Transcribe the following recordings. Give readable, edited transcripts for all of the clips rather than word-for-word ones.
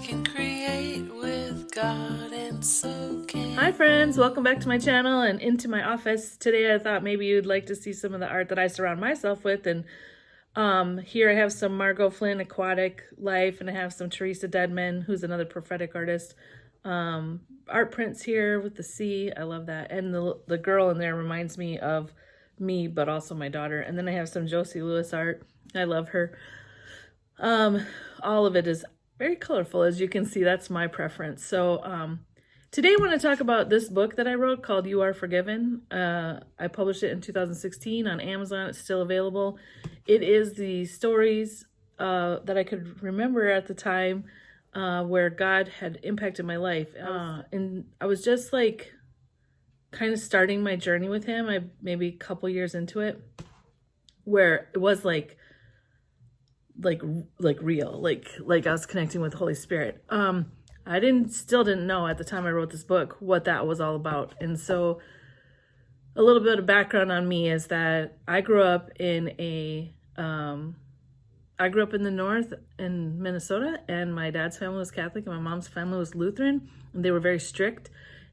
can create with God, and so can. Hi friends, welcome back to my channel and into my office. Today I thought maybe you'd like to see some of the art that I surround myself with, and here I have some Margot Flynn Aquatic Life, and I have some Teresa Deadman, who's another prophetic artist. Art prints here with the sea. I love that. And the girl in there reminds me of me, but also my daughter. And then I have some Josie Lewis art. I love her. All of it is very colorful, as you can see. That's my preference. So today I want to talk about this book that I wrote called You Are Forgiven. I published it in 2016 on Amazon. It's still available. It is the stories that I could remember at the time where God had impacted my life. And I was just like kind of starting my journey with him. I maybe a couple years into it, where it was like real, like I was connecting with the Holy Spirit. I still didn't know at the time I wrote this book what that was all about. And so a little bit of background on me is that I grew up in the North in Minnesota, and my dad's family was Catholic and my mom's family was Lutheran, and they were very strict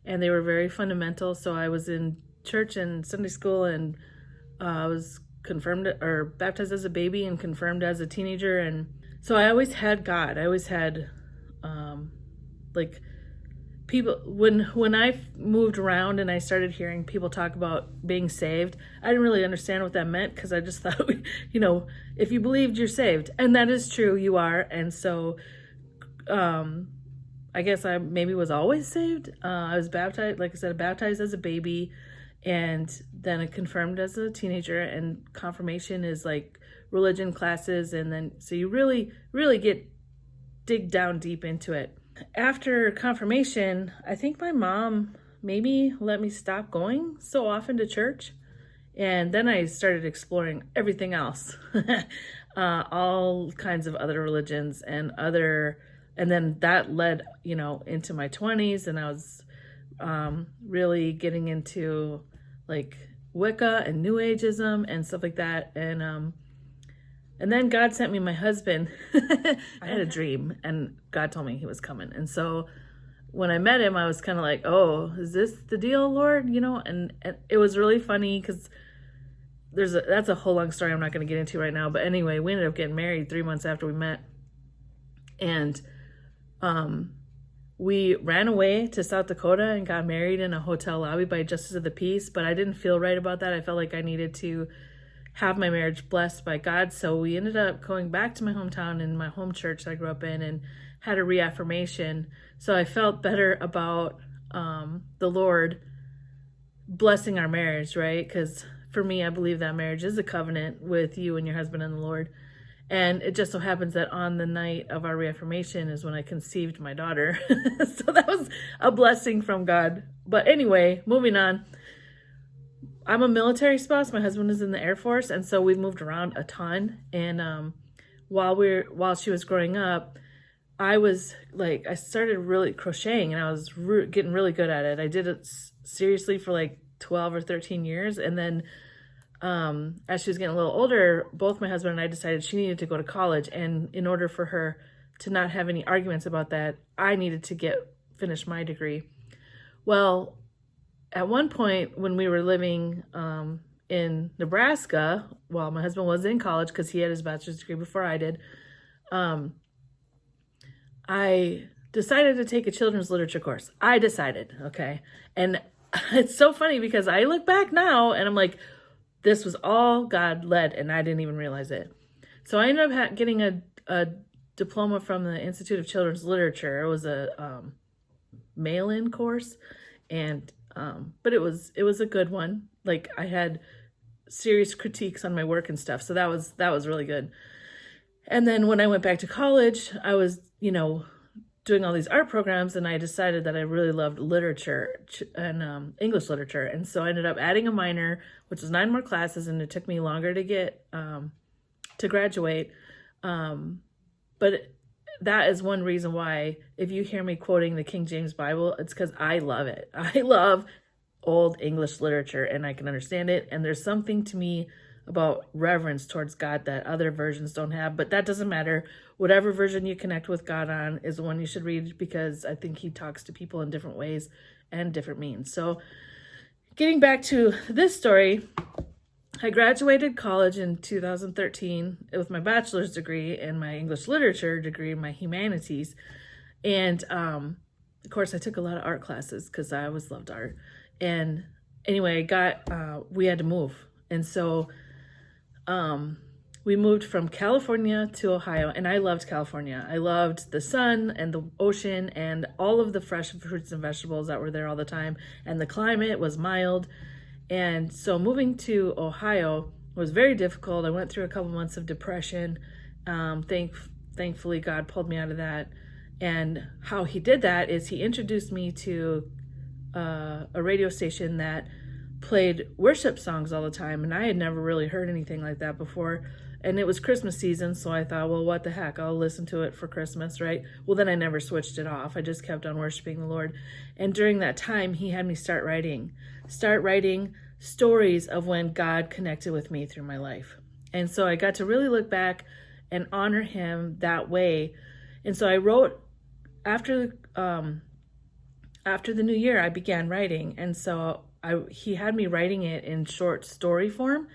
and they were very fundamental. So I was in church and Sunday school, and I was confirmed or baptized as a baby and confirmed as a teenager. And so I always had God. I always had like people, when I moved around and I started hearing people talk about being saved, I didn't really understand what that meant, because I just thought, if you believed, you're saved. And that is true, you are. And so I guess I maybe was always saved. I was baptized, like I said, baptized as a baby, and then it confirmed as a teenager. And confirmation is like religion classes, and then so you really dig down deep into it. After confirmation, I think my mom maybe let me stop going so often to church, and then I started exploring everything else. All kinds of other religions and then that led into my 20s, and I was really getting into like Wicca and New Ageism and stuff like that. And then God sent me my husband. I had a dream, and God told me he was coming. And so when I met him, I was kind of like, oh, is this the deal, Lord? And it was really funny, because that's a whole long story I'm not going to get into right now. But anyway, we ended up getting married 3 months after we met. And we ran away to South Dakota and got married in a hotel lobby by Justice of the Peace, but I didn't feel right about that. I felt like I needed to have my marriage blessed by God. So we ended up going back to my hometown and my home church that I grew up in, and had a reaffirmation. So I felt better about the Lord blessing our marriage, right? Because for me, I believe that marriage is a covenant with you and your husband and the Lord. And it just so happens that on the night of our reaffirmation is when I conceived my daughter. So that was a blessing from God. But anyway, moving on. I'm a military spouse. My husband is in the Air Force, and so we've moved around a ton. And while she was growing up, I started really crocheting, and I was getting really good at it. I did it seriously for like 12 or 13 years. And then as she was getting a little older, both my husband and I decided she needed to go to college. And in order for her to not have any arguments about that, I needed to finish my degree. Well, at one point when we were living in Nebraska, while my husband was in college, because he had his bachelor's degree before I did, I decided to take a children's literature course. I decided, okay? And it's so funny, because I look back now and I'm like, this was all God led, and I didn't even realize it. So I ended up getting a diploma from the Institute of Children's Literature. It was a mail-in course, and but it was a good one. Like, I had serious critiques on my work and stuff, so that was really good. And then when I went back to college, I was doing all these art programs, and I decided that I really loved literature and English literature. And so I ended up adding a minor, which was 9 more classes, and it took me longer to get to graduate. But that is one reason why, if you hear me quoting the King James Bible, it's because I love it. I love old English literature, and I can understand it. And there's something to me about reverence towards God that other versions don't have. But that doesn't matter. Whatever version you connect with God on is the one you should read, because I think he talks to people in different ways and different means. So getting back to this story, I graduated college in 2013 with my bachelor's degree and my English literature degree in my humanities. And of course, I took a lot of art classes because I always loved art. And anyway, we had to move. And so we moved from California to Ohio, and I loved California. I loved the sun and the ocean and all of the fresh fruits and vegetables that were there all the time. And the climate was mild. And so moving to Ohio was very difficult. I went through a couple months of depression. Thankfully, God pulled me out of that. And how he did that is he introduced me to a radio station that played worship songs all the time, and I had never really heard anything like that before. And it was Christmas season, so I thought, well, what the heck, I'll listen to it for Christmas, right? Well, then I never switched it off. I just kept on worshiping the Lord. And during that time, he had me start writing stories of when God connected with me through my life. And so I got to really look back and honor him that way. And so I wrote after the new year, I began writing. And so he had me writing it in short story form.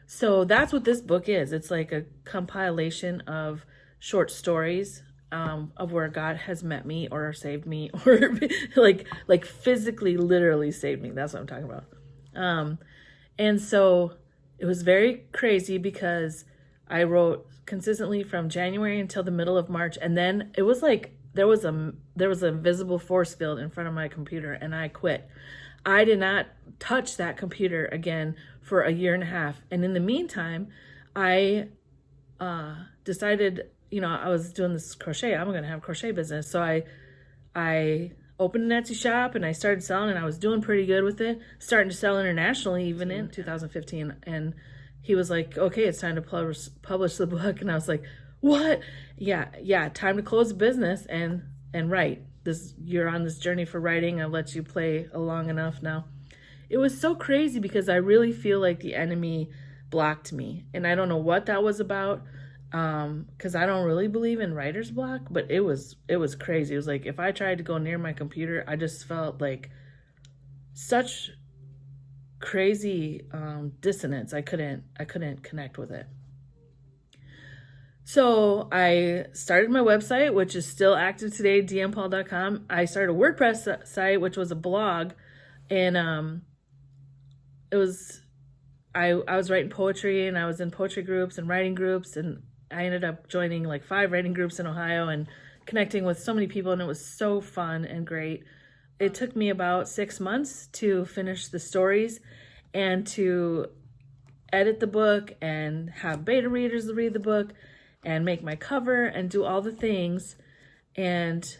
So that's what this book is. It's like a compilation of short stories of where God has met me or saved me, or like physically, literally saved me. That's what I'm talking about. And so it was very crazy because I wrote consistently from January until the middle of March. And then it was like there was an invisible force field in front of my computer, and I quit. I did not touch that computer again for a year and a half. And in the meantime, I decided, I was doing this crochet. I'm going to have a crochet business. So I opened an Etsy shop and I started selling, and I was doing pretty good with it, starting to sell internationally even in 2015. And he was like, okay, it's time to publish the book. And I was like, what? Yeah, time to close the business and write. You're on this journey for writing. I've let you play along enough now. It was so crazy because I really feel like the enemy blocked me, and I don't know what that was about, because I don't really believe in writer's block, but it was crazy. It was like if I tried to go near my computer, I just felt like such crazy dissonance. I couldn't connect with it. So I started my website, which is still active today, deannepaul.com. I started a WordPress site, which was a blog, and I was writing poetry, and I was in poetry groups and writing groups, and I ended up joining like 5 writing groups in Ohio and connecting with so many people, and it was so fun and great. It took me about 6 months to finish the stories and to edit the book and have beta readers read the book and make my cover and do all the things. And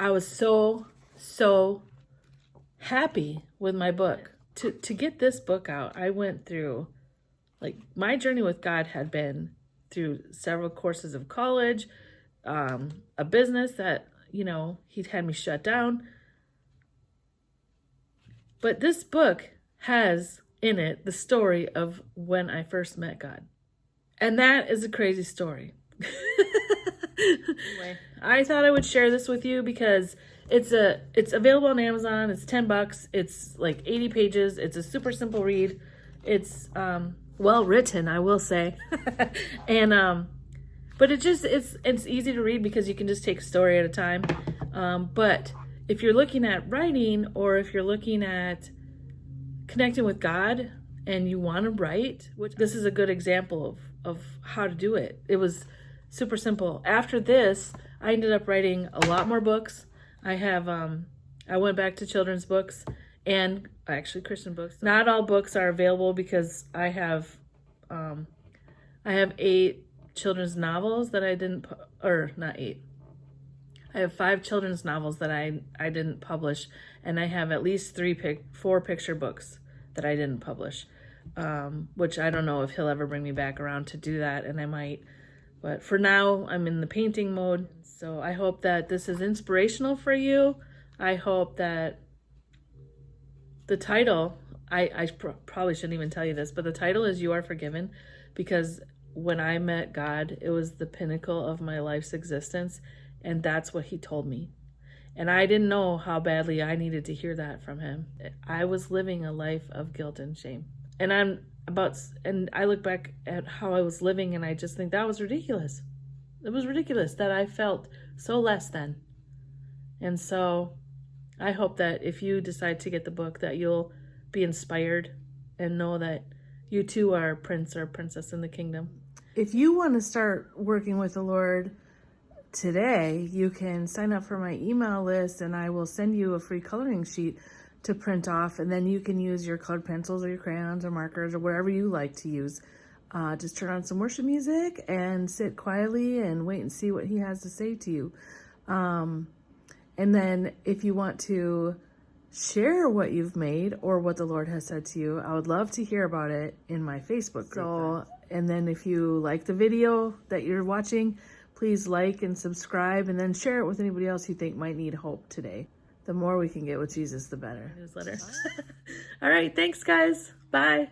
I was so happy with my book. To get this book out, I went through, like, my journey with God had been through several courses of college, a business that, he'd had me shut down. But this book has in it the story of when I first met God. And that is a crazy story. Anyway, I thought I would share this with you because it's available on Amazon. It's $10. It's like 80 pages. It's a super simple read. It's well written, I will say. And but it's easy to read because you can just take a story at a time. But if you're looking at writing, or if you're looking at connecting with God and you want to write, this is a good example of how to do it. It was super simple. After this, I ended up writing a lot more books. I went back to children's books and actually Christian books. Not all books are available because I have 8 children's novels that I didn't, or not 8. I have 5 children's novels that I didn't publish, and I have at least 4 picture books that I didn't publish, which I don't know if he'll ever bring me back around to do that, and I might. But for now, I'm in the painting mode. So I hope that this is inspirational for you. I hope that the title I probably shouldn't even tell you this, but the title is You Are Forgiven, because when I met God, it was the pinnacle of my life's existence, and that's what he told me. And I didn't know how badly I needed to hear that from him. I was living a life of guilt and shame. And I look back at how I was living, and I just think that was ridiculous. It was ridiculous that I felt so less than. And so I hope that if you decide to get the book, that you'll be inspired and know that you too are a prince or princess in the kingdom. If you want to start working with the Lord today, you can sign up for my email list, and I will send you a free coloring sheet to print off, and then you can use your colored pencils or your crayons or markers or whatever you like to use. Just turn on some worship music and sit quietly and wait and see what he has to say to you. And then if you want to share what you've made or what the Lord has said to you, I would love to hear about it in my Facebook group. So, and then if you like the video that you're watching, please like and subscribe, and then share it with anybody else you think might need hope today. The more we can get with Jesus, the better. Newsletter. All right. Thanks, guys. Bye.